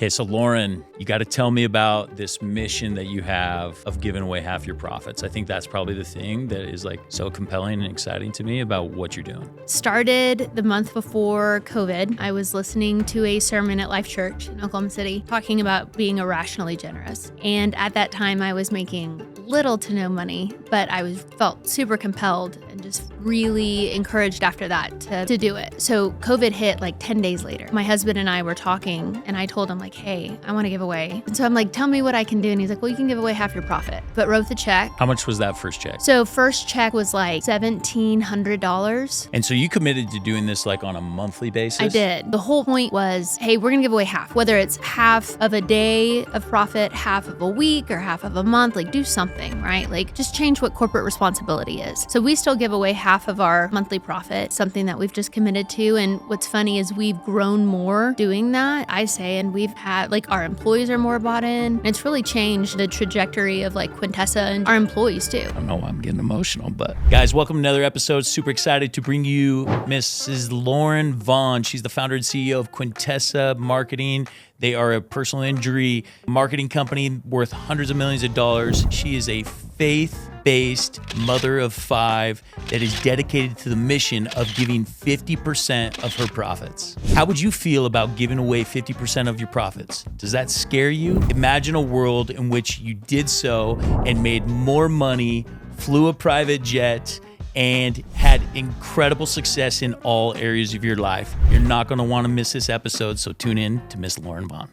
Okay, so Lauren, you got to tell me about this mission that you have of giving away half your profits. I think that's probably the thing that is like so compelling and exciting to me about what you're doing. Started the month before COVID. I was listening to a sermon at Life Church in Oklahoma City talking about being irrationally generous. And at that time, I was making little to no money, but I felt super compelled and just really encouraged after that to do it. So COVID hit like 10 days later. My husband and I were talking, and I told him like, hey, I want to give away. And so I'm like, tell me what I can do. And he's like, well, you can give away half your profit, but wrote the check. How much was that first check? So first check was like $1,700. And so you committed to doing this like on a monthly basis? I did. The whole point was, hey, we're going to give away half, whether it's half of a day of profit, half of a week, or half of a month, like do something, right? Like just change what corporate responsibility is. So we still give away half of our monthly profit, something that we've just committed to. And what's funny is we've grown more doing that, I say, and we've had like our employees are more bought in. And it's really changed the trajectory of like Quintessa and our employees too. I don't know why I'm getting emotional, but guys, welcome to another episode. Super excited to bring you Mrs. Lauren Vaughn. She's the founder and CEO of Quintessa Marketing. They are a personal injury marketing company worth hundreds of millions of dollars. She is a faith-based mother of five that is dedicated to the mission of giving 50% of her profits. How would you feel about giving away 50% of your profits? Does that scare you? Imagine a world in which you did so and made more money, flew a private jet, and had incredible success in all areas of your life. You're not going to want to miss this episode, so tune in to Miss Lauren Vaughn.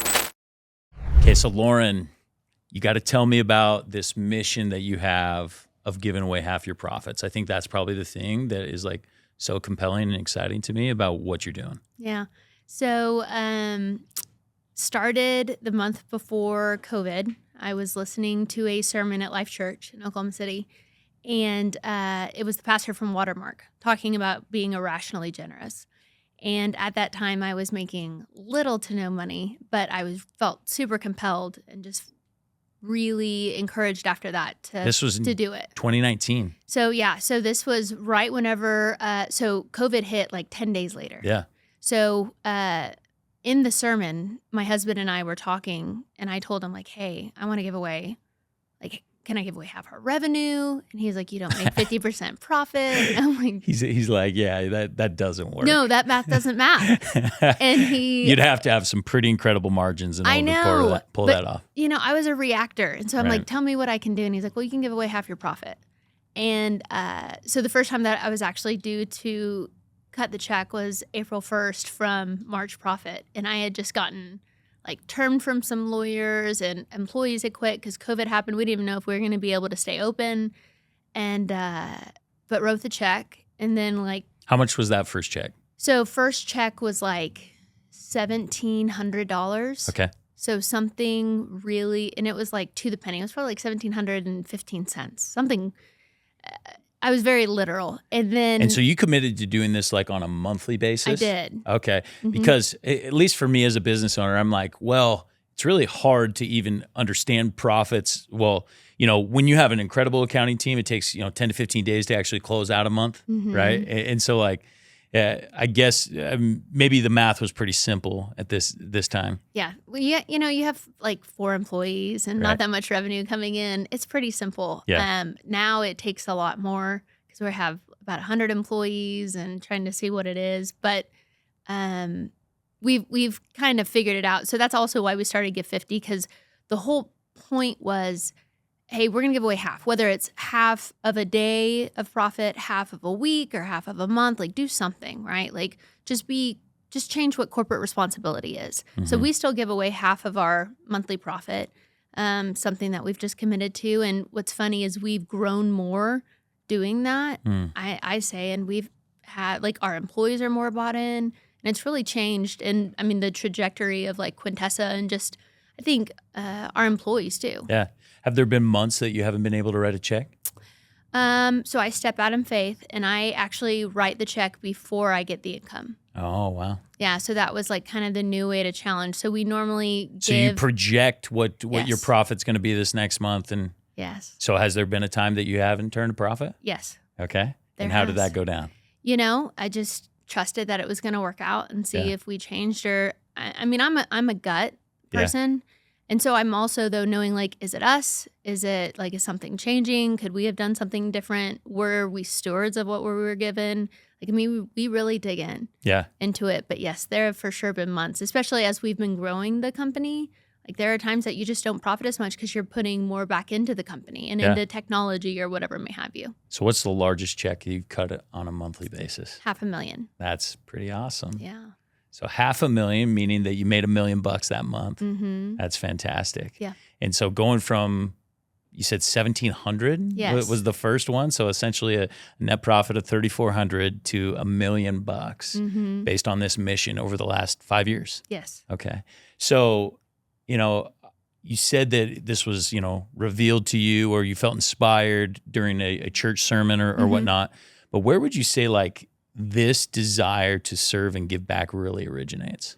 Okay, so Lauren, you got to tell me about this mission that you have of giving away half your profits. I think that's probably the thing that is like so compelling and exciting to me about what you're doing. Yeah. So started the month before COVID. I was listening to a sermon at Life Church in Oklahoma City. And it was the pastor from Watermark talking about being irrationally generous. And at that time, I was making little to no money, but I felt super compelled and just really encouraged after that to do it. 2019. So yeah, so this was right whenever, so COVID hit like 10 days later. Yeah. So in the sermon, my husband and I were talking, and I told him like, hey, I want to give away, like, can I give away half our revenue? And he's like, you don't make 50% profit. And I'm like, he's like, yeah, that doesn't work. No, that math doesn't math. And you'd have to have some pretty incredible margins in order to pull that off. You know, I was a reactor. And so I'm like, tell me what I can do. And he's like, well, you can give away half your profit. And so the first time that I was actually due to cut the check was April 1st from March profit. And I had just gotten like termed from some lawyers, and employees had quit because COVID happened. We didn't even know if we were going to be able to stay open, and but wrote the check. And then like, how much was that first check? So first check was like $1,700. Okay. So something really, and it was like to the penny. It was probably like 1,715 cents. Something. I was very literal. And so you committed to doing this like on a monthly basis? I did. Okay. Mm-hmm. Because at least for me as a business owner, I'm like, well, it's really hard to even understand profits. Well, you know, when you have an incredible accounting team, it takes, 10 to 15 days to actually close out a month, right? And so like, I guess maybe the math was pretty simple at this time. Yeah. Well, yeah, you have like 4 employees and not that much revenue coming in. It's pretty simple. Yeah. Now it takes a lot more because we have about 100 employees and trying to see what it is. But we've kind of figured it out. So that's also why we started Give 50, because the whole point was, hey, we're going to give away half, whether it's half of a day of profit, half of a week, or half of a month, like do something, right? Like just change what corporate responsibility is. Mm-hmm. So we still give away half of our monthly profit, something that we've just committed to. And what's funny is we've grown more doing that, I say, and we've had like our employees are more bought in, and it's really changed. And I mean, the trajectory of like Quintessa and just, I think our employees too. Yeah. Have there been months that you haven't been able to write a check? So I step out in faith, and I actually write the check before I get the income. Oh, wow. Yeah, so that was like kind of the new way to challenge. So we normally give... So you project what your profit's going to be this next month. And yes. So has there been a time that you haven't turned a profit? Yes. Okay. And how did that go down? I just trusted that it was going to work out and see if we changed. Or, I mean, I'm a gut Yeah. person. And so I'm also, though, knowing, like, is it us? Is it, like, is something changing? Could we have done something different? Were we stewards of what we were given? Like, I mean, we really dig into it. But yes, there have for sure been months, especially as we've been growing the company. Like, there are times that you just don't profit as much because you're putting more back into the company and into technology or whatever may have you. So what's the largest check you've cut on a monthly basis? $500,000. That's pretty awesome. Yeah. So $500,000, meaning that you made $1 million that month. Mm-hmm. That's fantastic. Yeah. And so going from, you said 1,700 Yes. was the first one. So essentially a net profit of 3,400 to $1 million Mm-hmm. based on this mission over the last 5 years. Yes. Okay. So, you said that this was, revealed to you or you felt inspired during a church sermon or Mm-hmm. whatnot. But where would you say like this desire to serve and give back really originates?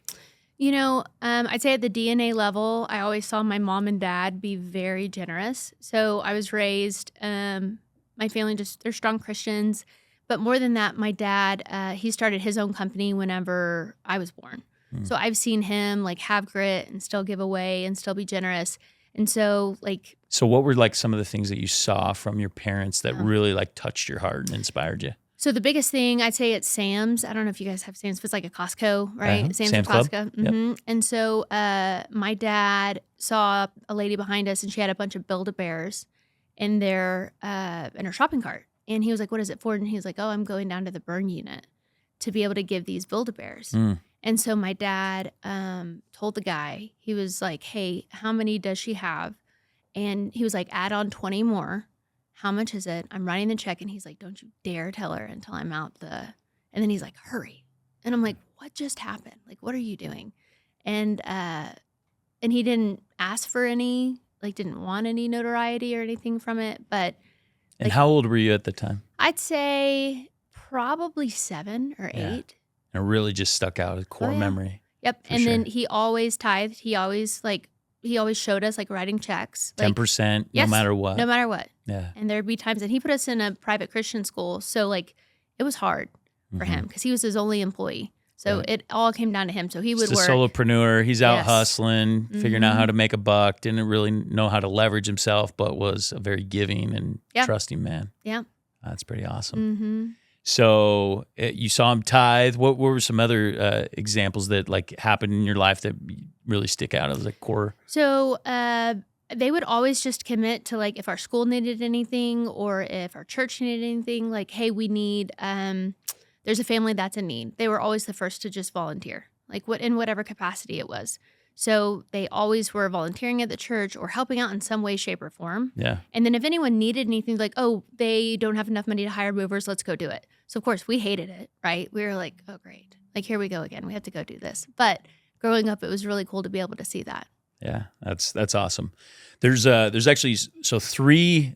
I'd say at the DNA level, I always saw my mom and dad be very generous. So I was raised, my family they're strong Christians. But more than that, my dad, he started his own company whenever I was born. So I've seen him like have grit and still give away and still be generous. And so So what were like some of the things that you saw from your parents that really like touched your heart and inspired you? So the biggest thing, I'd say, it's Sam's. I don't know if you guys have Sam's, but it's like a Costco, right? Uh-huh. Sam's Club. Costco. Mm-hmm. And so my dad saw a lady behind us, and she had a bunch of Build-A-Bears in her shopping cart. And he was like, "What is it for?" And he was like, "Oh, I'm going down to the burn unit to be able to give these Build-A-Bears." And so my dad told the guy, he was like, "Hey, how many does she have?" And he was like, "Add on 20 more. How much is it?" I'm writing the check, and he's like, "Don't you dare tell her until I'm out the." And then he's like, "Hurry!" And I'm like, "What just happened? Like, what are you doing?" And he didn't ask for any, like, didn't want any notoriety or anything from it. But And how old were you at the time? I'd say probably 7 or 8. And it really just stuck out, a core memory. Yep. For And then sure. he always tithed. He always showed us like writing checks. Like, 10%, yes, no matter what. no matter what. Yeah. And there'd be times that he put us in a private Christian school. So like it was hard for him because he was his only employee. So Right. it all came down to him. So he would Just work. a solopreneur. He's out Yes. hustling, figuring out how to make a buck, didn't really know how to leverage himself, but was a very giving and trusting man. Yeah. That's pretty awesome. Mm-hmm. So you saw him tithe. What were some other examples that like happened in your life that really stick out as a core? So they would always just commit to like if our school needed anything or if our church needed anything, like, hey, we need, there's a family that's in need. They were always the first to just volunteer, like in whatever capacity it was. So they always were volunteering at the church or helping out in some way, shape, or form. Yeah. And then if anyone needed anything, like, oh, they don't have enough money to hire movers, let's go do it. So of course we hated it, right? We were like, oh, great. Like, here we go again. We have to go do this. But growing up, it was really cool to be able to see that. Yeah, that's awesome. There's actually three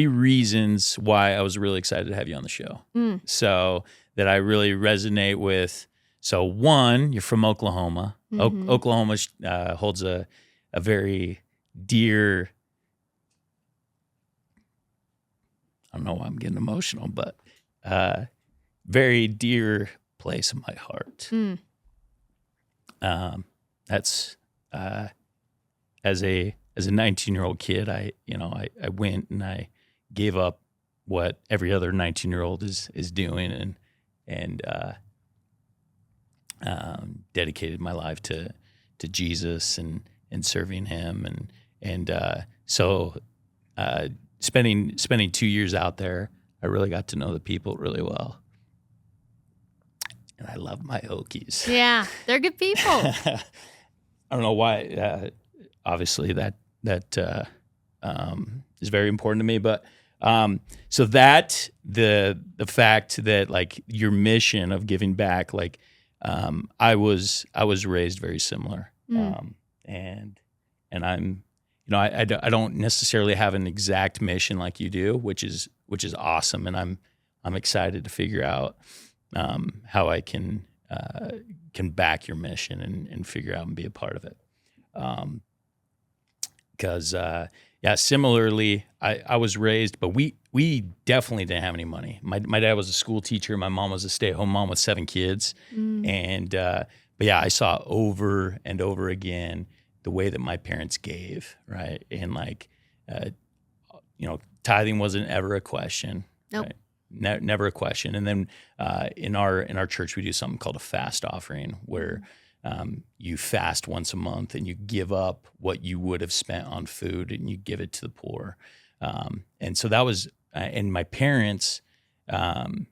reasons why I was really excited to have you on the show. So that I really resonate with. So one, you're from Oklahoma. Mm-hmm. Oklahoma holds a very dear. I don't know why I'm getting emotional, but very dear place in my heart. That's as a 19-year-old kid, I went and I gave up what every other 19-year-old is doing and dedicated my life to Jesus and serving him so spending 2 years out there, I really got to know the people really well. And I love my Okies. Yeah, they're good people. I don't know why. Obviously, that is very important to me. But so that the fact that like your mission of giving back, like I was raised very similar, and I'm I don't necessarily have an exact mission like you do, which is awesome, and I'm excited to figure out how I can back your mission and figure out and be a part of it. Because similarly, I was raised, but we definitely didn't have any money. My dad was a school teacher. My mom was a stay-at-home mom with 7 kids, and but yeah, I saw over and over again the way that my parents gave, right? And like, tithing wasn't ever a question. Nope. Right? Never a question. And then in our church, we do something called a fast offering, where you fast once a month and you give up what you would have spent on food and you give it to the poor. And so that was, and my parents, once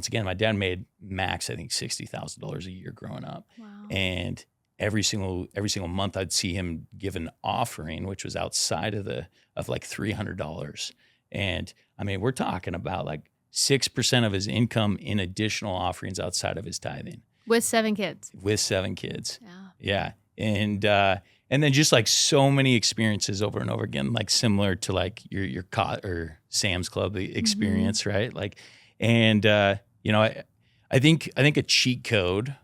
again, my dad made max, I think, $60,000 a year growing up. Wow. And every single month I'd see him give an offering, which was outside of like $300. And I mean, we're talking about like 6% of his income in additional offerings outside of his tithing. With 7 kids. Yeah. And then just like so many experiences over and over again, like similar to like your or Sam's Club experience, right? Like, and I think a cheat code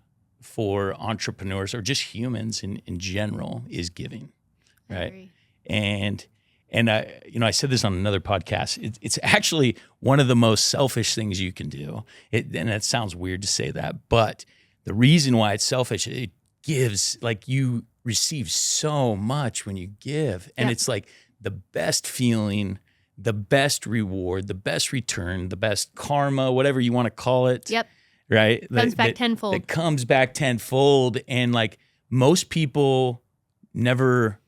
for entrepreneurs or just humans in general is giving, right? And I said this on another podcast. It's actually one of the most selfish things you can do. And it sounds weird to say that, but the reason why it's selfish, it gives, like, you receive so much when you give, and it's like the best feeling, the best reward, the best return, the best karma, whatever you want to call it. Yep. Right? Comes back tenfold. It comes back tenfold. And like most people never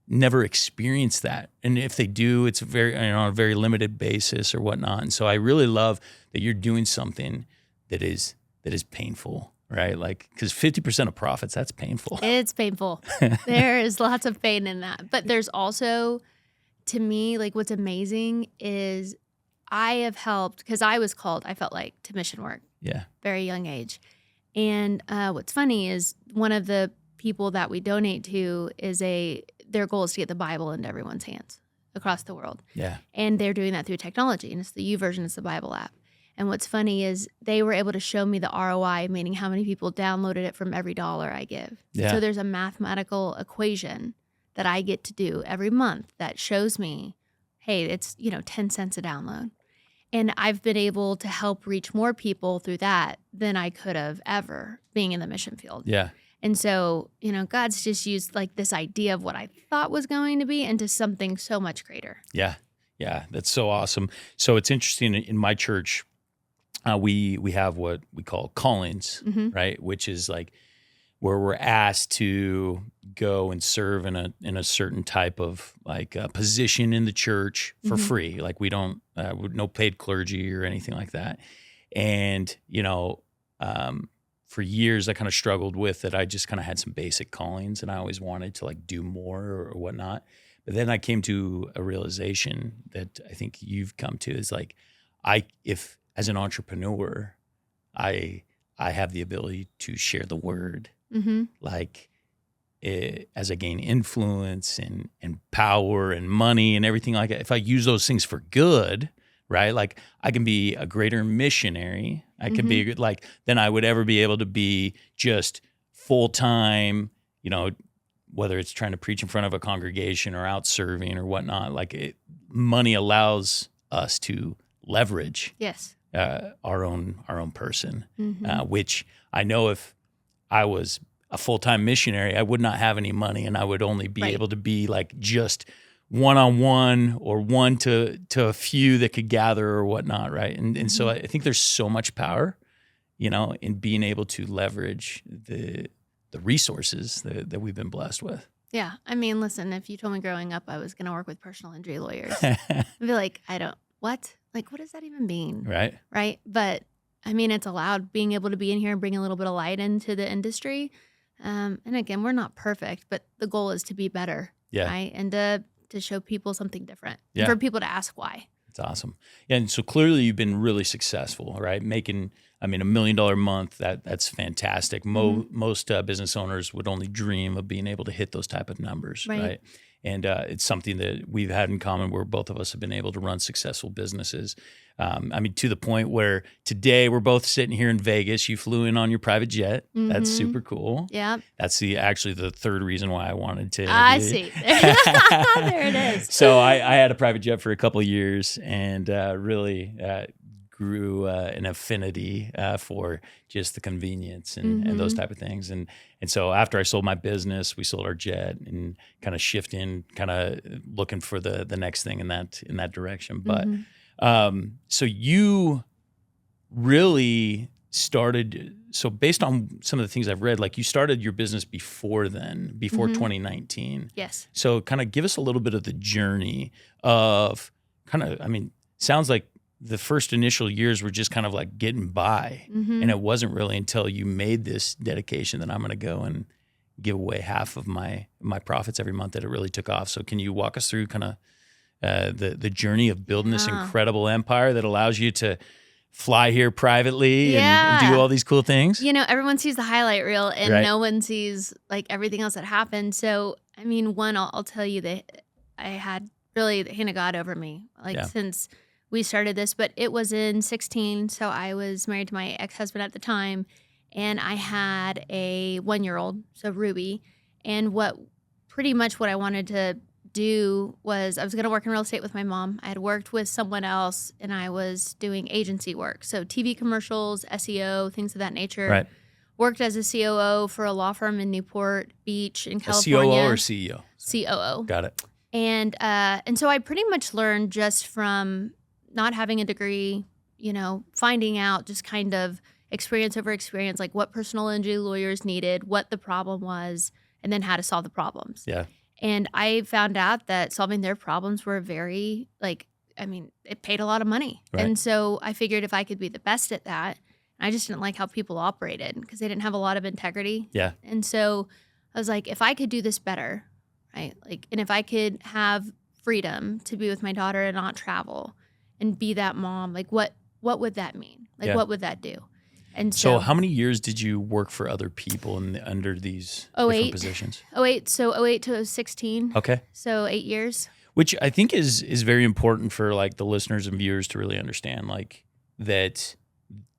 experience that. And if they do, it's on a very limited basis or whatnot. And so I really love that you're doing something that is painful, right? Like, because 50% of profits, that's painful. It's painful. There is lots of pain in that. But there's also, to me, like, what's amazing is I have helped, because I was called, I felt like, to mission work. Yeah. Very young age. And what's funny is one of the people that we donate to their goal is to get the Bible into everyone's hands across the world. Yeah. And they're doing that through technology. And it's the YouVersion, it's the Bible app. And what's funny is they were able to show me the ROI, meaning how many people downloaded it from every dollar I give. Yeah. So there's a mathematical equation that I get to do every month that shows me, hey, it's 10 cents a download. And I've been able to help reach more people through that than I could have ever being in the mission field. Yeah. And so, God's just used like this idea of what I thought was going to be into something so much greater. Yeah. Yeah. That's so awesome. So it's interesting in my church, we have what we call callings, right? Which is like where we're asked to go and serve in a certain type of like position in the church for free. Like we don't, no paid clergy or anything like that. And, for years I kind of struggled with it. I just kind of had some basic callings and I always wanted to like do more or whatnot. But then I came to a realization that I think you've come to is like, if as an entrepreneur, I have the ability to share the word, like as I gain influence and power and money and everything like that. If I use those things for good, right? Like I can be a greater missionary. I can be like, than I would ever be able to be just full-time, whether it's trying to preach in front of a congregation or out serving or whatnot. Like money allows us to leverage our own person, which I know if I was a full-time missionary, I would not have any money and I would only be able to be like just one-on-one or one to a few that could gather or whatnot, right? And so I think there's so much power, in being able to leverage the resources that we've been blessed with. Yeah. I mean, listen, if you told me growing up I was going to work with personal injury lawyers, I'd be like, what? Like, what does that even mean? Right. Right. But I mean, it's allowed being able to be in here and bring a little bit of light into the industry. And again, we're not perfect, but the goal is to be better. Yeah. Right. And to show people something different. Yeah. And for people to ask why. It's awesome. Yeah, and so clearly you've been really successful, right? Making, $1 million a month, that's fantastic. Most business owners would only dream of being able to hit those type of numbers, right? And it's something that we've had in common where both of us have been able to run successful businesses. To the point where today we're both sitting here in Vegas. You flew in on your private jet. That's super cool. Yeah. That's actually the third reason why I wanted to. I see. There it is. So I had a private jet for a couple of years and really grew an affinity for just the convenience and those type of things. And so after I sold my business, we sold our jet and kind of shifting, kind of looking for the next thing in that direction. But so you really started, so based on some of the things I've read, like you started your business before 2019. Yes. So kind of give us a little bit of the journey of sounds like the first initial years were just kind of like getting by. And it wasn't really until you made this dedication that I'm going to go and give away half of my profits every month that it really took off. So can you walk us through kind of the journey of building this incredible empire that allows you to fly here privately and do all these cool things? You know, everyone sees the highlight reel and no one sees like everything else that happened. So, I mean, one, I'll tell you that I had really the hand of God over me, since we started this, but it was in 16. So I was married to my ex-husband at the time, and I had a 1-year-old, so Ruby. And pretty much what I wanted to do was I was going to work in real estate with my mom. I had worked with someone else, and I was doing agency work. So TV commercials, SEO, things of that nature. Right. Worked as a COO for a law firm in Newport Beach in California. A COO or CEO? COO. Got it. And so I pretty much learned just from not having a degree, finding out just kind of experience over experience, like what personal injury lawyers needed, what the problem was, and then how to solve the problems. Yeah. And I found out that solving their problems were very, it paid a lot of money. Right. And so I figured if I could be the best at that, I just didn't like how people operated because they didn't have a lot of integrity. Yeah. And so I was like, if I could do this better, right? And if I could have freedom to be with my daughter and not travel and be that mom, what would that mean? What would that do? And so how many years did you work for other people under these different positions? 08 to 16. Okay. So 8 years. Which I think is very important for like the listeners and viewers to really understand, like that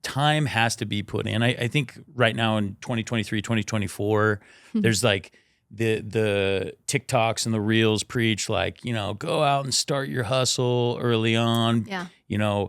time has to be put in. I think right now in 2023, 2024, there's like the TikToks and the Reels preach like, go out and start your hustle early on. Yeah.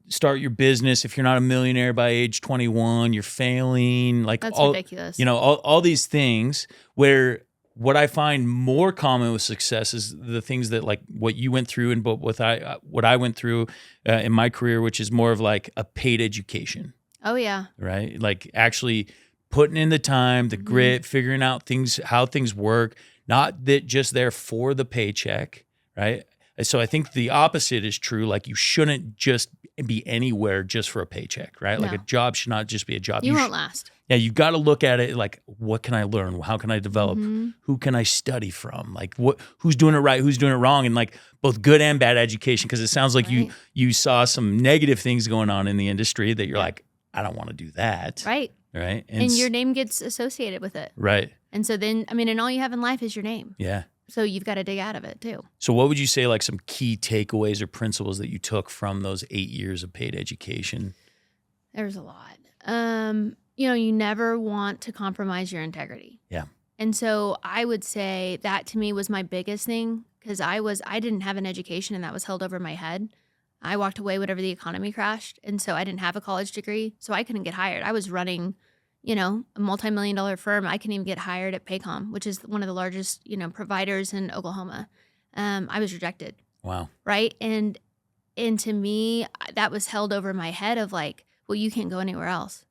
Start your business. If you're not a millionaire by age 21, you're failing. Like that's ridiculous. All these things where what I find more common with success is the things that like what you went through and what I went through in my career, which is more of like a paid education. Oh yeah. Right. Like actually putting in the time, the grit, figuring out how things work, not that just there for the paycheck. Right. So I think the opposite is true. Like you shouldn't just be anywhere just for a paycheck, right? No. Like a job should not just be a job. You won't last. Yeah, you've got to look at it like, what can I learn? How can I develop? Who can I study from? Like who's doing it right? Who's doing it wrong? And like both good and bad education, because it sounds like you saw some negative things going on in the industry that you're like, I don't want to do that. Right. Right. And your name gets associated with it. Right. And so then, and all you have in life is your name. Yeah. So you've got to dig out of it too. So what would you say like some key takeaways or principles that you took from those 8 years of paid education? There's a lot. You never want to compromise your integrity. Yeah. And so I would say that to me was my biggest thing because I didn't have an education and that was held over my head. I walked away whenever the economy crashed. And so I didn't have a college degree, so I couldn't get hired. I was running a multi-million-dollar firm. I couldn't even get hired at Paycom, which is one of the largest, providers in Oklahoma. I was rejected. Wow. Right. And to me, that was held over my head of like, well, you can't go anywhere else.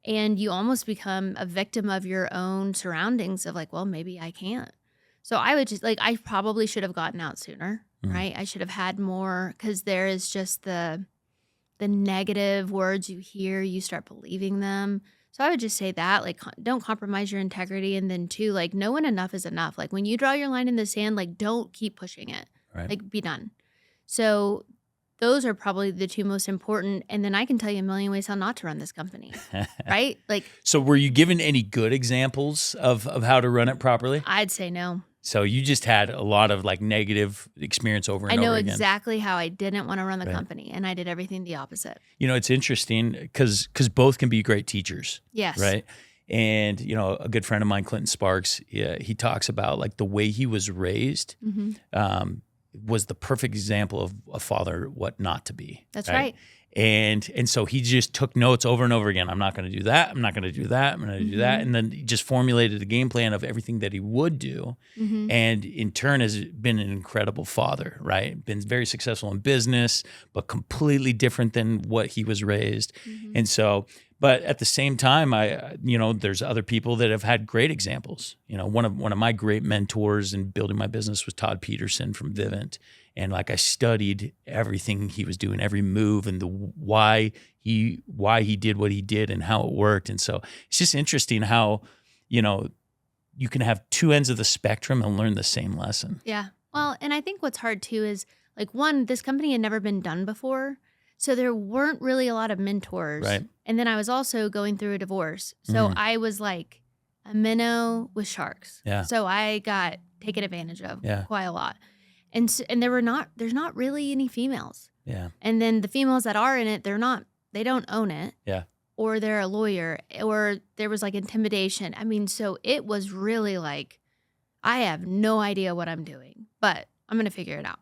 And you almost become a victim of your own surroundings of like, well, maybe I can't. So I would just I probably should have gotten out sooner. Right. I should have had more because there is just the negative words you hear, you start believing them. So I would just say that, don't compromise your integrity. And then two, know when enough is enough. Like when you draw your line in the sand, don't keep pushing it. Right. Be done. So those are probably the two most important. And then I can tell you a million ways how not to run this company. Right? So were you given any good examples of how to run it properly? I'd say no. So you just had a lot of negative experience over and over again. I know exactly how I didn't want to run the company, and I did everything the opposite. It's interesting because both can be great teachers. Yes. Right. And, a good friend of mine, Clinton Sparks, he talks about the way he was raised was the perfect example of a father, what not to be. That's right. And so he just took notes over and over again. I'm not going to do that. I'm not going to do that. I'm going to do that. And then he just formulated a game plan of everything that he would do. And in turn has been an incredible father, right? Been very successful in business, but completely different than what he was raised. And so, but at the same time, there's other people that have had great examples. One of my great mentors in building my business was Todd Peterson from Vivint. And like I studied everything he was doing, every move, and why he did what he did and how it worked. And so it's just interesting how, you can have two ends of the spectrum and learn the same lesson. Yeah. Well, and I think what's hard too is like, one, this company had never been done before. So there weren't really a lot of mentors. Right. And then I was also going through a divorce. So I was like a minnow with sharks. Yeah. So I got taken advantage of quite a lot. And there's not really any females. Yeah. And then the females that are in it, they don't own it. Yeah. Or they're a lawyer, or there was like intimidation. I mean, so it was really like, I have no idea what I'm doing, but I'm going to figure it out.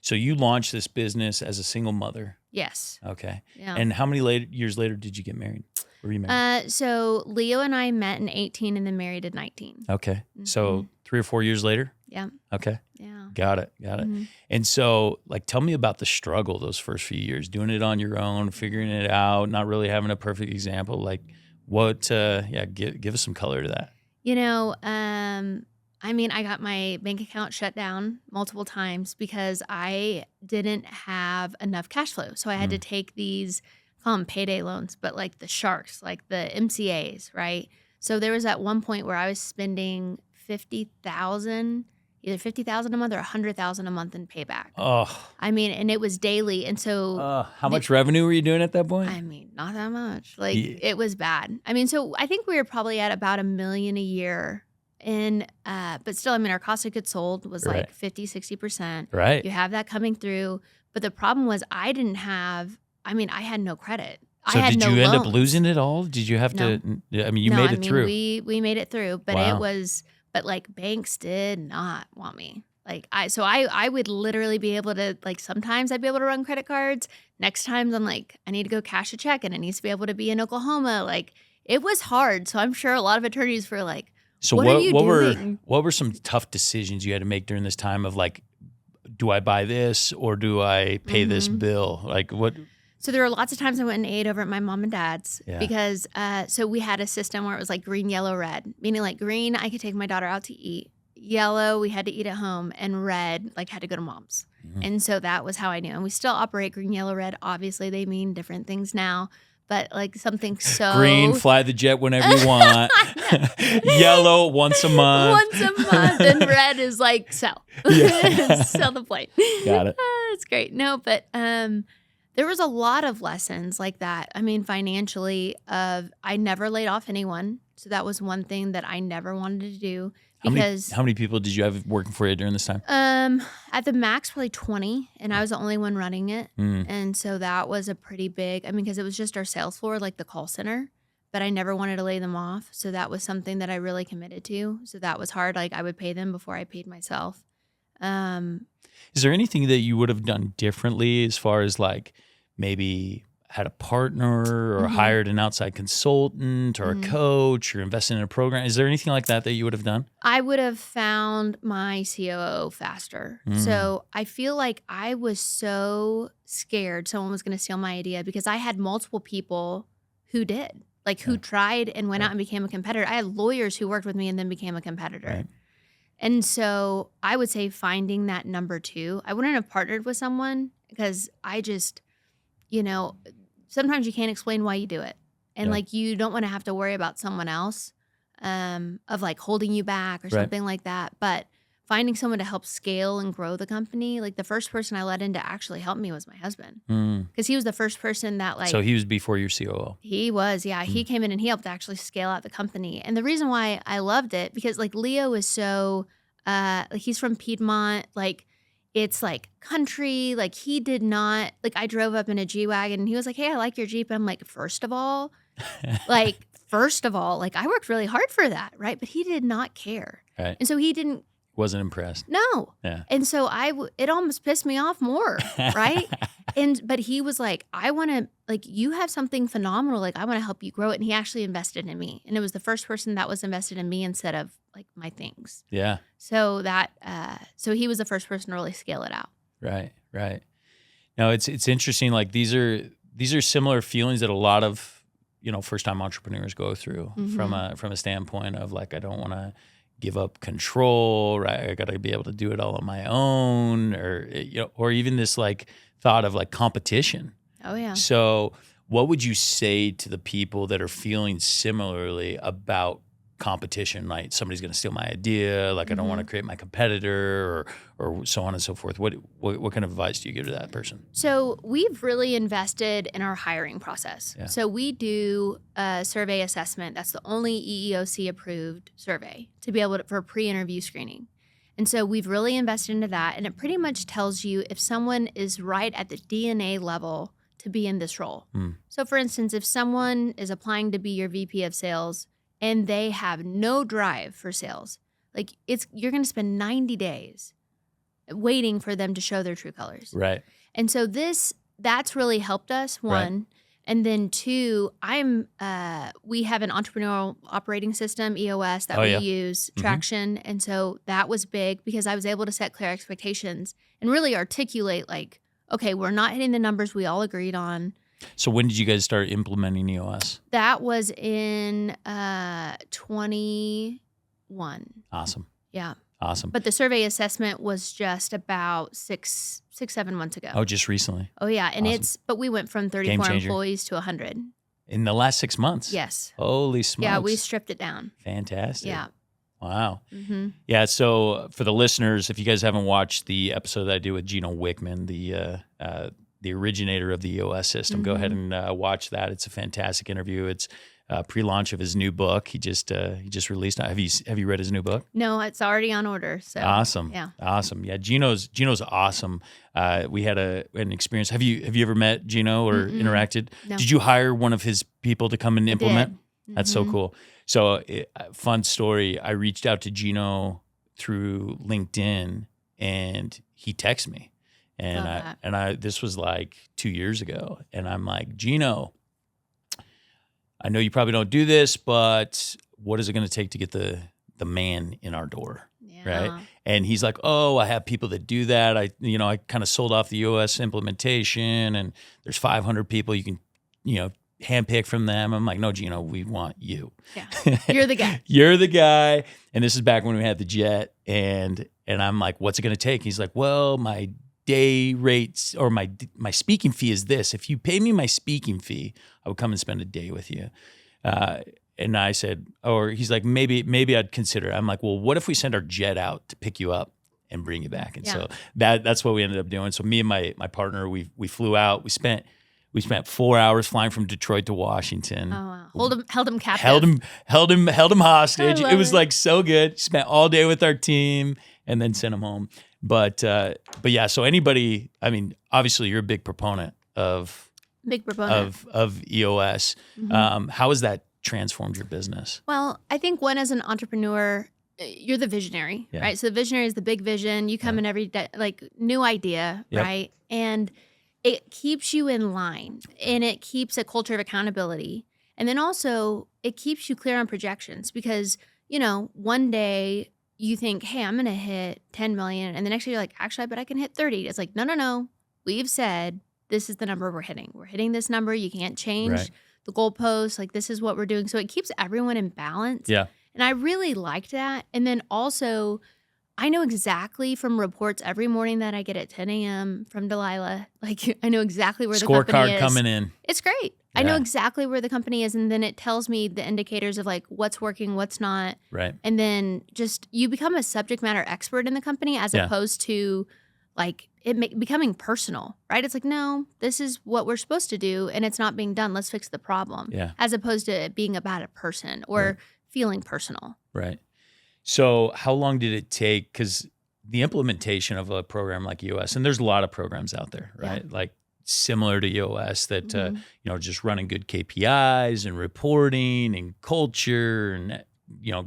So you launched this business as a single mother. Yes. Okay. Yeah. And how many years later did you get married? Were you married? So Leo and I met in 18 and then married in 19. Okay. So 3 or 4 years later? Yeah. Okay. Yeah. Got it. And so like, tell me about the struggle those first few years, doing it on your own, figuring it out, not really having a perfect example. Like what, give us some color to that. I got my bank account shut down multiple times because I didn't have enough cash flow. So I had to take these, call them payday loans, but like the sharks, like the MCAs, right? So there was at one point where I was spending either $50,000 a month or $100,000 a month in payback. Oh. And it was daily. And so how much revenue were you doing at that point? Not that much. It was bad. So I think we were probably at about $1 million a year. But still, our cost of goods sold was like 50, 60%. Right. You have that coming through. But the problem was I had no credit. So I had did no you end up loans. losing it all? Did you have to, you made it through. We made it through, but Wow. but like banks did not want me. I would literally be able to, like, sometimes I'd be able to run credit cards. Next times I'm like, I need to go cash a check and it needs to be able to be in Oklahoma. Like, it was hard. So I'm sure a lot of attorneys were like, so what are you doing? What were some tough decisions you had to make during this time of like, do I buy this or do I pay this bill? Like what? So there were lots of times I went and ate over at my mom and dad's Yeah. because so we had a system where it was like green, yellow, red, meaning like green, I could take my daughter out to eat. Yellow, we had to eat at home, and red, like had to go to mom's. And so that was how I knew. And we still operate green, yellow, red. Obviously, they mean different things now, but like something so green, fly the jet whenever you want. Yellow, once a month. And red is like sell. Yeah. Sell the plane. Got it. It's great. No, but there was a lot of lessons like that. financially, I never laid off anyone. So that was one thing that I never wanted to do. Because how many people did you have working for you during this time? At the max, probably 20, and I was the only one running it. And so that was a pretty big, because it was just our sales floor, like the call center, but I never wanted to lay them off. So that was something that I really committed to. So that was hard. Like, I would pay them before I paid myself. Is there anything that you would have done differently as far as like maybe had a partner or hired an outside consultant or a coach or invested in a program? Is there anything like that you would have done? I would have found my COO faster. So I feel like I was so scared someone was going to steal my idea because I had multiple people who did, like who tried and went out and became a competitor. I had lawyers who worked with me and then became a competitor. Right. And so I would say finding that number two. I wouldn't have partnered with someone because I just, sometimes you can't explain why you do it. And like, you don't want to have to worry about someone else of like holding you back or something like that. But finding someone to help scale and grow the company, like the first person I let in to actually help me was my husband. Because he was the first person that like. So he was before your COO. He was, yeah. He came in and he helped actually scale out the company. And the reason why I loved it, because like Leo is so, he's from Piedmont, like it's like country, like he did not, like I drove up in a G-Wagon and he was like, hey, I like your Jeep. And I'm like, first of all, like I worked really hard for that, right? But he did not care. Right. And so he didn't Wasn't impressed. No. Yeah. And so it almost pissed me off more, right? But he was like, I want to, like, you have something phenomenal. Like, I want to help you grow it. And he actually invested in me. And it was the first person that was invested in me instead of like my things. Yeah. So so he was the first person to really scale it out. Right. No, it's interesting. Like these are similar feelings that a lot of, first time entrepreneurs go through from a standpoint of like, I don't want to give up control, right? I got to be able to do it all on my own, or even this like thought of like competition. Oh yeah. So what would you say to the people that are feeling similarly about competition? Like somebody's going to steal my idea, like I don't want to create my competitor, or so on and so forth. What kind of advice do you give to that person? So we've really invested in our hiring process. Yeah. So we do a survey assessment. That's the only EEOC approved survey to be able to, for pre-interview screening. And so we've really invested into that. And it pretty much tells you if someone is right at the DNA level to be in this role. So for instance, if someone is applying to be your VP of sales and they have no drive for sales, like you're going to spend 90 days waiting for them to show their true colors. Right. And so that's really helped us, one. Right. And then two, we have an entrepreneurial operating system, EOS, that we use, Traction. And so that was big because I was able to set clear expectations and really articulate like, okay, we're not hitting the numbers we all agreed on. So when did you guys start implementing EOS? That was in 21. Awesome. Yeah. Awesome. But the survey assessment was just about 7 months ago. Oh, just recently. Oh yeah. And awesome. but we went from 34 employees to 100. In the last 6 months? Yes. Holy smokes. Yeah, we stripped it down. Fantastic. Yeah. Wow. Yeah. So for the listeners, if you guys haven't watched the episode that I did with Gino Wickman, the originator of the EOS system, go ahead and watch that. It's a fantastic interview. It's pre-launch of his new book. He just released it. Have you read his new book? No, it's already on order. So awesome. Yeah. Awesome. Yeah. Gino's awesome. We had an experience. Have you ever met Gino or interacted? No. Did you hire one of his people to come and implement? That's so cool. So fun story. I reached out to Gino through LinkedIn and he texted me. And this was like 2 years ago. And I'm like, Gino, I know you probably don't do this, but what is it going to take to get the man in our door? Yeah. Right. And he's like, oh, I have people that do that. I kind of sold off the EOS implementation and there's 500 people you can, handpick from them. I'm like, no, Gino, we want you. Yeah. You're the guy. You're the guy. And this is back when we had the jet. And I'm like, what's it going to take? He's like, well, my day rates or my speaking fee is this. If you pay me my speaking fee, I would come and spend a day with you. And I said, or he's like, maybe I'd consider it. I'm like, well, what if we send our jet out to pick you up and bring you back? And so that's what we ended up doing. So me and my partner, we flew out. We spent 4 hours flying from Detroit to Washington. Oh wow. Held him captive. Held him hostage. It was like so good. Spent all day with our team and then sent him home. But yeah, so anybody, I mean, obviously you're a big proponent of EOS. How has that transformed your business? Well, I think as an entrepreneur, you're the visionary, right? So the visionary is the big vision. You come in every day, like new idea, right? And it keeps you in line and it keeps a culture of accountability. And then also it keeps you clear on projections because, one day you think, hey, I'm going to hit 10 million. And the next year you're like, actually, I bet I can hit 30. It's like, no. We've said this is the number we're hitting. We're hitting this number. You can't change the goalposts. Like this is what we're doing. So it keeps everyone in balance. Yeah. And I really liked that. And then also I know exactly from reports every morning that I get at 10 a.m. from Delilah. Like I know exactly where the company is. Scorecard coming in. It's great. Yeah. I know exactly where the company is. And then it tells me the indicators of like what's working, what's not. Right. And then just you become a subject matter expert in the company as opposed to like becoming personal, right? It's like, no, this is what we're supposed to do and it's not being done. Let's fix the problem. Yeah. As opposed to it being about a person or feeling personal. Right. So how long did it take? Because the implementation of a program like EOS, and there's a lot of programs out there, right? Like similar to EOS that, just running good KPIs and reporting and culture and,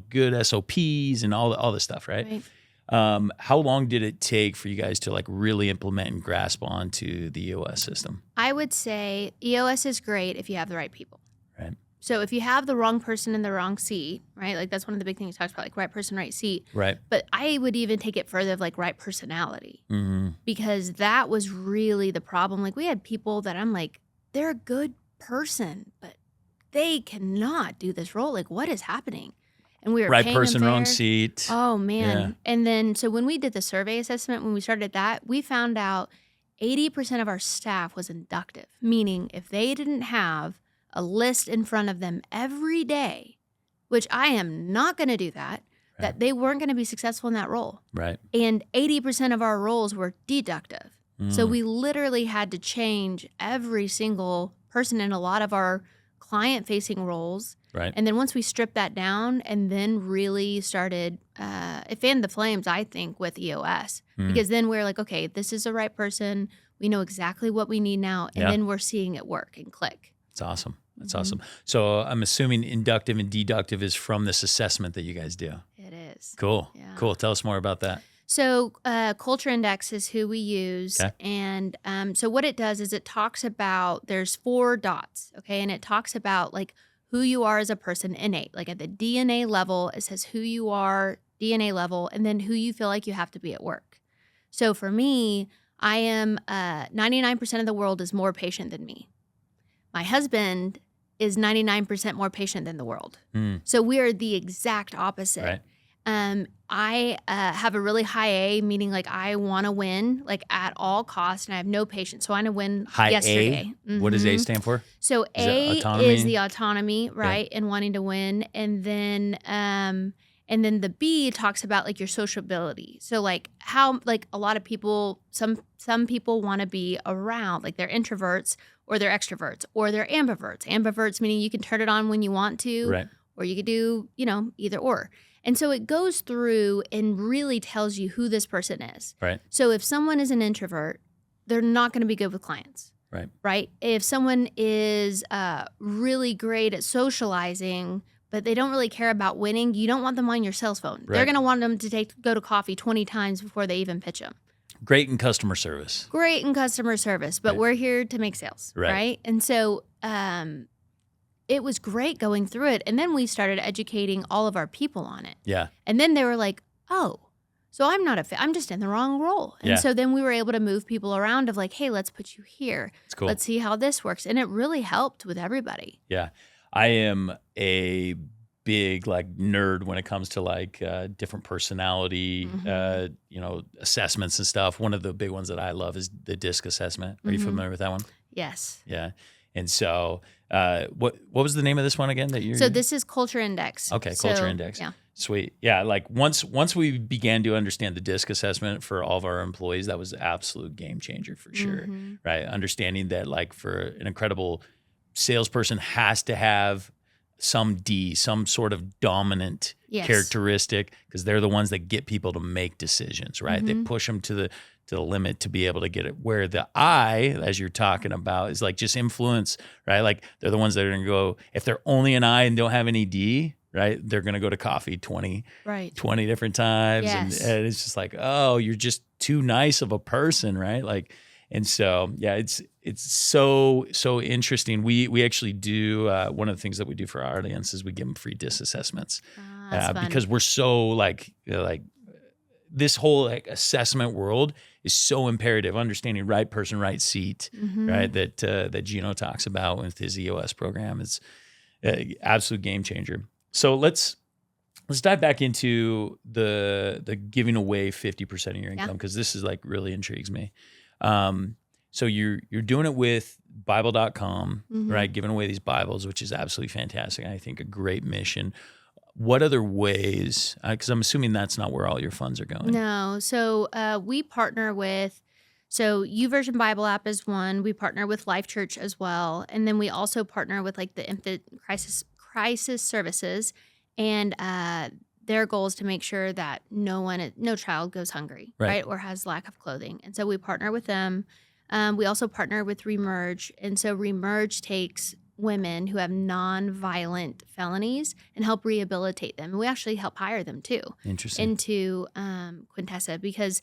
good SOPs and all this stuff, right? How long did it take for you guys to like really implement and grasp onto the EOS system? I would say EOS is great if you have the right people. Right. So if you have the wrong person in the wrong seat, right? Like that's one of the big things he talks about, like right person, right seat. Right. But I would even take it further of like right personality, Mm-hmm. because that was really the problem. Like we had people that I'm like, they're a good person, but they cannot do this role. Like what is happening? And we were Right paying person, them wrong fair. seat. Oh man. Yeah. And then so when we did the survey assessment, when we started that, we found out 80% of our staff was inductive, meaning if they didn't have a list in front of them every day, which I am not going to do that, that they weren't going to be successful in that role. Right. And 80% of our roles were deductive. So we literally had to change every single person in a lot of our client-facing roles. Right. And then once we stripped that down and then really started, it fanned the flames, I think, with EOS. Because then we're like, okay, this is the right person. We know exactly what we need now. And then we're seeing it work and click. That's awesome. That's awesome. So I'm assuming inductive and deductive is from this assessment that you guys do. It is. Cool. Yeah. Cool. Tell us more about that. So Culture Index is who we use. Okay. And so what it does is it talks about, there's 4 dots, okay? And it talks about like who you are as a person innate. Like at the DNA level, it says who you are, DNA level, and then who you feel like you have to be at work. So for me, I am 99% of the world is more patient than me. My husband is 99% more patient than the world. So we are the exact opposite. Right. I have a really high A, meaning like I want to win like at all costs, and I have no patience. So I want to win High yesterday. A? What does A stand for? So Is it A autonomy? is the autonomy, right, and wanting to win, and then the B talks about like your sociability. So like how like a lot of people, some people want to be around, like they're introverts or they're extroverts or they're ambiverts. Ambiverts meaning you can turn it on when you want to, Right. or you could do, either or. And so it goes through and really tells you who this person is. Right. So if someone is an introvert, they're not going to be good with clients. Right. Right. If someone is really great at socializing, but they don't really care about winning, you don't want them on your cell phone. Right. They're going to want them to go to coffee 20 times before they even pitch them. Great in customer service. Great in customer service, but Right. we're here to make sales. Right. Right. And so it was great going through it. And then we started educating all of our people on it. Yeah. And then they were like, oh, so I'm not a fit. I'm just in the wrong role. And Yeah. so then we were able to move people around of like, hey, let's put you here. It's cool. Let's see how this works. And it really helped with everybody. Yeah. I am a big like nerd when it comes to like different personality, assessments and stuff. One of the big ones that I love is the DISC assessment. Are you familiar with that one? Yes. Yeah. And so what was the name of this one again that you're So this is Culture Index. Okay, So, Culture Index. Yeah. Sweet. Yeah, like once we began to understand the DISC assessment for all of our employees, that was an absolute game changer for sure. Right? Understanding that like for an incredible salesperson has to have some D, some sort of dominant Yes. characteristic, because they're the ones that get people to make decisions, right? They push them to the limit to be able to get it. Where the I, as you're talking about, is like just influence, right? Like they're the ones that are going to go, if they're only an I and don't have any D, right? They're going to go to coffee 20 different times. Yes. And it's just like, oh, you're just too nice of a person, right? Like, and so, yeah, it's so interesting. We actually do, one of the things that we do for our audience is we give them free DISC assessments That's fun. because we're so like this whole like assessment world is so imperative. Understanding right person, right seat, right? That Gino talks about with his EOS program. It's absolute game changer. So let's dive back into the giving away 50% of your income, because this is like really intrigues me. So you're doing it with Bible.com, right? Giving away these Bibles, which is absolutely fantastic. I think a great mission. What other ways? Because I'm assuming that's not where all your funds are going. No. So we partner with, so YouVersion Bible app is one. We partner with Life Church as well. And then we also partner with like the infant crisis services. And their goal is to make sure that no child goes hungry, right? Or has lack of clothing. And so we partner with them. We also partner with Remerge. And so Remerge takes women who have non-violent felonies and help rehabilitate them. We actually help hire them too Interesting. into Quintessa, because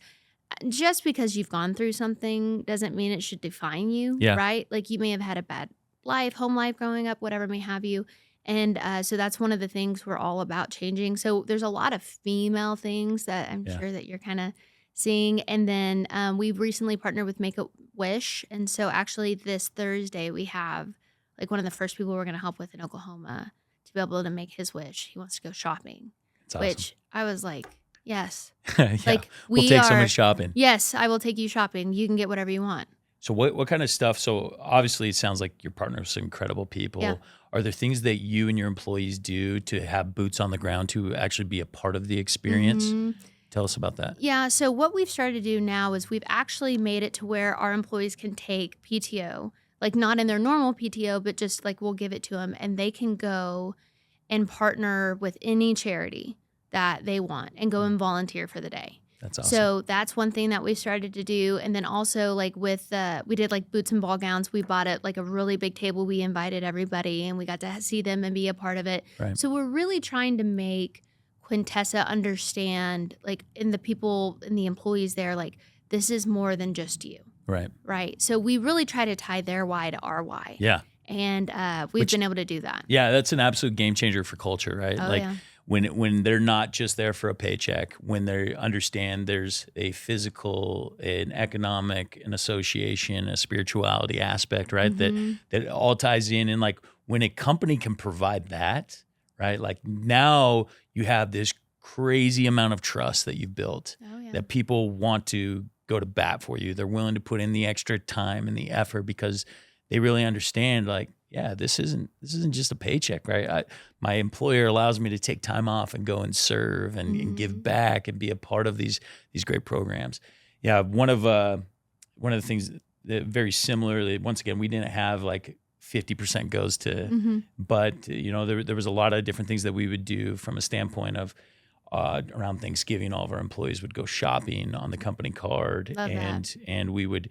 just because you've gone through something doesn't mean it should define you, Yeah. right? Like you may have had a bad life, home life growing up, whatever may have you. And so that's one of the things we're all about changing. So there's a lot of female things that I'm Yeah. sure that you're kind of seeing. And then we've recently partnered with Make-A-Wish. And so actually this Thursday we have like one of the first people we're going to help with in Oklahoma to be able to make his wish. He wants to go shopping, That's awesome. which I was like, yes. Yeah. Like we'll take someone shopping. Yes, I will take you shopping. You can get whatever you want. So what kind of stuff? So obviously it sounds like you're partnering with some incredible people. Yeah. Are there things that you and your employees do to have boots on the ground to actually be a part of the experience? Mhm. Tell us about that. Yeah. So what we've started to do now is we've actually made it to where our employees can take PTO, like not in their normal PTO, but just like we'll give it to them and they can go and partner with any charity that they want and go and volunteer for the day. That's awesome. So that's one thing that we started to do. And then also like with, we did like boots and ball gowns. We bought it like a really big table. We invited everybody and we got to see them and be a part of it. Right. So we're really trying to make Quintessa understand, like, in the people and the employees there, like, this is more than just you. Right. Right. So we really try to tie their why to our why. Yeah. And we've been able to do that. Yeah, that's an absolute game changer for culture, right? Oh, like yeah. when they're not just there for a paycheck, when they understand there's a physical, an economic, an association, a spirituality aspect, right? Mhm. That all ties in. And like when a company can provide that, right? Like now you have this crazy amount of trust that you've built Oh, yeah. that people want to go to bat for you. They're willing to put in the extra time and the effort because they really understand, like, yeah, this isn't just a paycheck, right? My employer allows me to take time off and go and serve and give back and be a part of these great programs. Yeah, one of the things that very similarly, once again, we didn't have like 50% goes to, but there was a lot of different things that we would do from a standpoint of around Thanksgiving. All of our employees would go shopping on the company card, Love that. and we would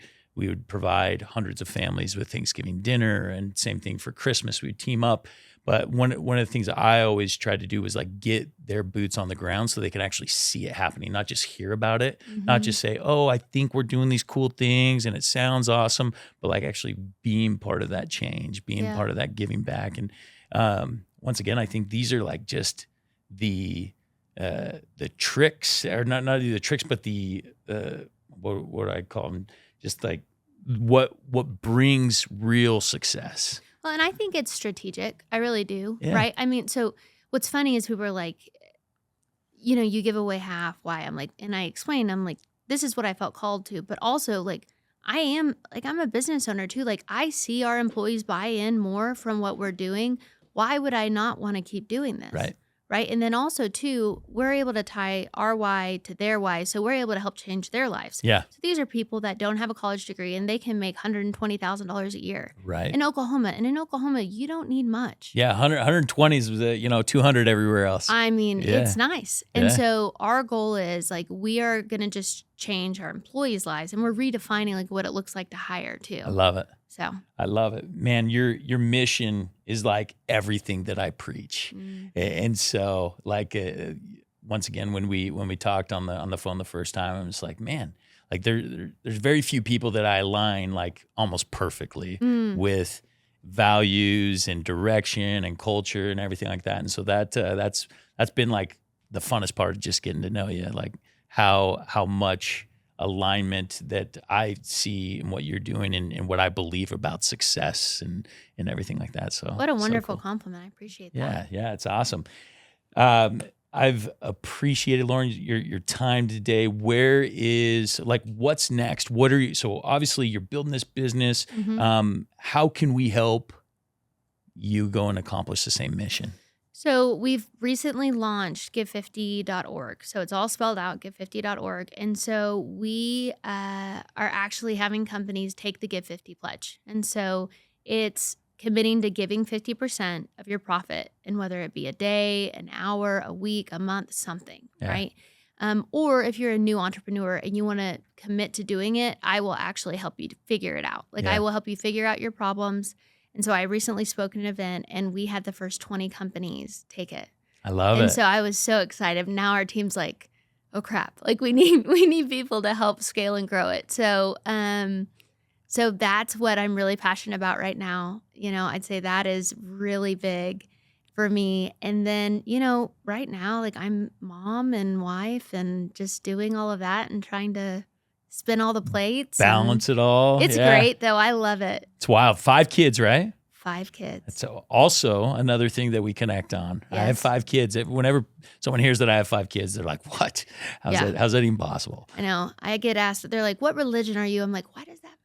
provide hundreds of families with Thanksgiving dinner, and same thing for Christmas. We'd team up. But one of the things that I always tried to do was like get their boots on the ground so they could actually see it happening, not just hear about it, not just say, oh, I think we're doing these cool things and it sounds awesome, but like actually being part of that change, being part of that giving back. And once again, I think these are like just the tricks, or not only the tricks, but the what do I call them? Just like what brings real success. Well, and I think it's strategic. I really do. Yeah. Right. I mean, so what's funny is people are like, you give away half. Why? I'm like, and I explain, I'm like, this is what I felt called to, but also like, I'm a business owner too. Like I see our employees buy in more from what we're doing. Why would I not want to keep doing this? Right. Right. And then also too, we're able to tie our why to their why. So we're able to help change their lives. Yeah. So these are people that don't have a college degree and they can make $120,000 a year Right. in Oklahoma. And in Oklahoma, you don't need much. Yeah. 120 is 200 everywhere else. I mean, Yeah. it's nice. And Yeah. so our goal is like, we are going to just change our employees' lives, and we're redefining like what it looks like to hire too. I love it. So I love it, man. Your mission is like everything that I preach, and so like once again, when we talked on the phone the first time, I'm just like, man, like there's very few people that I align like almost perfectly with values and direction and culture and everything like that. And so that's been like the funnest part of just getting to know you, like how much alignment that I see in what you're doing and what I believe about success and everything like that. So what a wonderful cool. compliment. I appreciate that. Yeah, it's awesome. I've appreciated, Lauren, your time today. Where is, like, what's next? What are you, so obviously you're building this business. How can we help you go and accomplish the same mission? So we've recently launched give50.org. So it's all spelled out, give50.org. And so we are actually having companies take the Give 50 pledge. And so it's committing to giving 50% of your profit, and whether it be a day, an hour, a week, a month, something, right? Or if you're a new entrepreneur and you want to commit to doing it, I will actually help you to figure it out. Like I will help you figure out your problems, And so I recently spoke at an event, and we had the first 20 companies take it. I love and it. so I was so excited. Now our team's like, oh crap, like we need people to help scale and grow it. So so that's what I'm really passionate about right now. I'd say that is really big for me. And then, right now, like I'm mom and wife and just doing all of that and trying to spin all the plates. Balance it all. It's great though. I love it. It's wild. 5 kids, right? 5 kids. That's also another thing that we connect on. Yes. I have 5 kids. Whenever someone hears that I have 5 kids, they're like, what? How's that even possible? I know. I get asked, they're like, what religion are you? I'm like, why does that matter?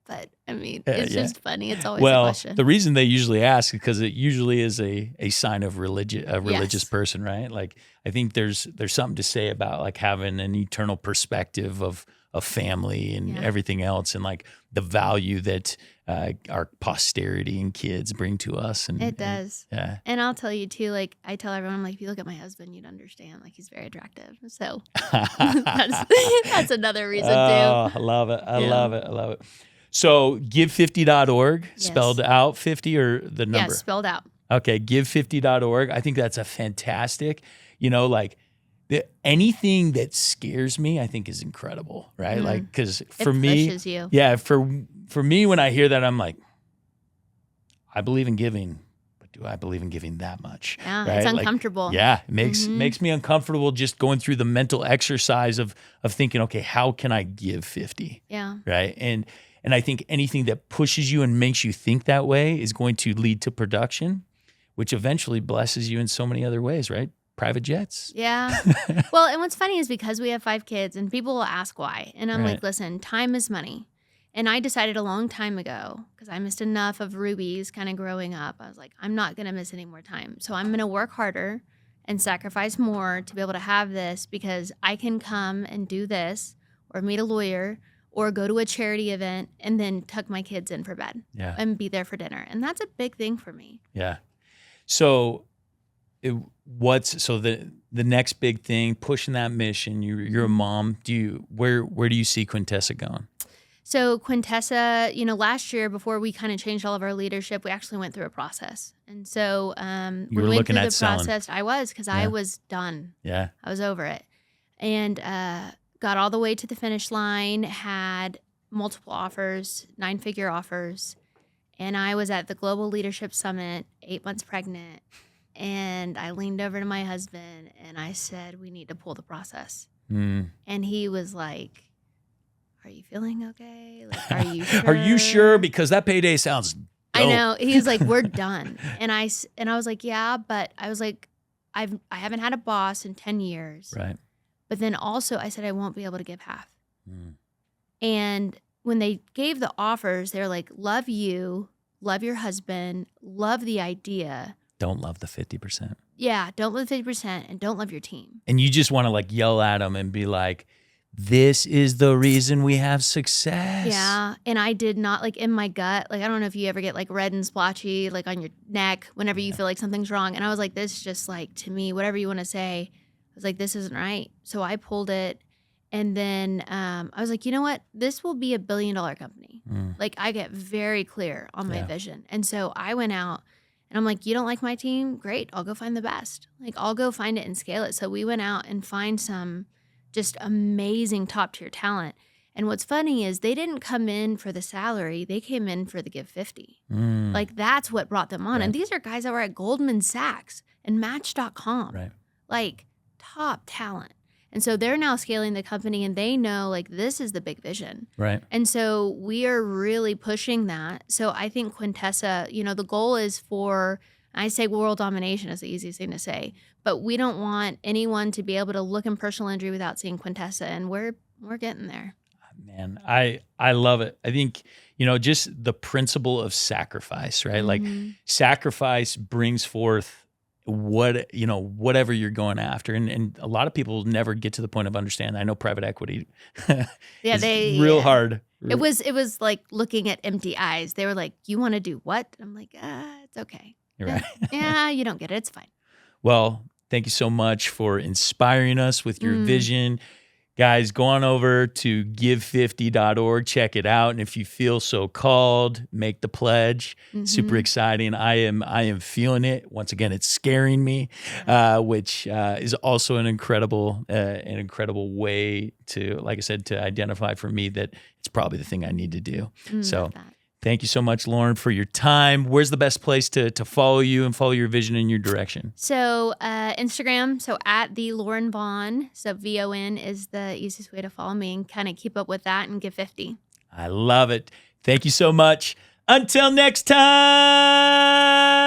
But I mean, it's just funny. It's always a question. The reason they usually ask is because it usually is a sign of religious person, right? Like I think there's something to say about like having an eternal perspective of family and everything else, and like the value that our posterity and kids bring to us. And it does. Yeah. And I'll tell you too, like I tell everyone, I'm like, if you look at my husband, you'd understand. Like he's very attractive. So that's another reason too. Oh, I love it. I love it. So give50.org, spelled out 50 or the number? Yeah, spelled out. Okay, give50.org. I think that's a fantastic, like anything that scares me, I think is incredible, right? Like, because for me, pushes you. Yeah, for me, when I hear that, I'm like, I believe in giving, but do I believe in giving that much? Yeah, right? it's uncomfortable. It makes me uncomfortable just going through the mental exercise of thinking, okay, how can I give 50? Yeah. Right. And I think anything that pushes you and makes you think that way is going to lead to production, which eventually blesses you in so many other ways, right? Private jets. Yeah. Well, and what's funny is because we have 5 kids and people will ask why. And I'm like, listen, time is money. And I decided a long time ago, because I missed enough of rubies kind of growing up. I was like, I'm not going to miss any more time. So I'm going to work harder and sacrifice more to be able to have this, because I can come and do this or meet a lawyer or go to a charity event and then tuck my kids in for bed and be there for dinner. And that's a big thing for me. Yeah. So the next big thing, pushing that mission, you're a mom. Where do you see Quintessa going? So Quintessa, last year before we kind of changed all of our leadership, we actually went through a process. And so you were looking at selling. Process. I was, because I was done. Yeah. I was over it. And got all the way to the finish line, had multiple offers, 9-figure offers. And I was at the Global Leadership Summit, 8 months pregnant. And I leaned over to my husband and I said, we need to pull the process. And he was like, are you feeling okay? Like, are you sure? Are you sure? Because that payday sounds dope. I know. He's like, we're done. And I was like, yeah, but I was like, I haven't had a boss in 10 years. Right. But then also I said, I won't be able to give half. And when they gave the offers, they're like, love you, love your husband, love the idea. Don't love the 50%. Yeah, don't love the 50% and don't love your team. And you just want to like yell at them and be like, this is the reason we have success. Yeah. And I did not, like in my gut, like I don't know if you ever get like red and splotchy, like on your neck whenever you feel like something's wrong. And I was like, this is just like, to me, whatever you want to say, I was like, this isn't right. So I pulled it. And then I was like, you know what? This will be $1 billion company. Like I get very clear on my vision. And so I went out and I'm like, you don't like my team? Great. I'll go find the best. Like I'll go find it and scale it. So we went out and find some just amazing top tier talent. And what's funny is they didn't come in for the salary. They came in for the give 50. Like that's what brought them on. Right. And these are guys that were at Goldman Sachs and Match.com. Right. Like top talent. And so they're now scaling the company and they know like this is the big vision. Right. And so we are really pushing that. So I think Quintessa, the goal is for, I say world domination is the easiest thing to say, but we don't want anyone to be able to look in personal injury without seeing Quintessa, and we're getting there. Man, I love it. I think, just the principle of sacrifice, right? Like sacrifice brings forth whatever you're going after. And a lot of people never get to the point of understanding. I know private equity is real hard. It was like looking at empty eyes. They were like, you want to do what? I'm like, it's okay. You're right. Yeah, you don't get it. It's fine. Well, thank you so much for inspiring us with your vision. Guys, go on over to give50.org, check it out. And if you feel so called, make the pledge. Super exciting. I am feeling it. Once again, it's scaring me, which is also an incredible way to, like I said, to identify for me that it's probably the thing I need to do. So thank you so much, Lauren, for your time. Where's the best place to follow you and follow your vision in your direction? So Instagram, so at the Lauren Vaughn, so VON is the easiest way to follow me and kind of keep up with that and give 50. I love it. Thank you so much. Until next time.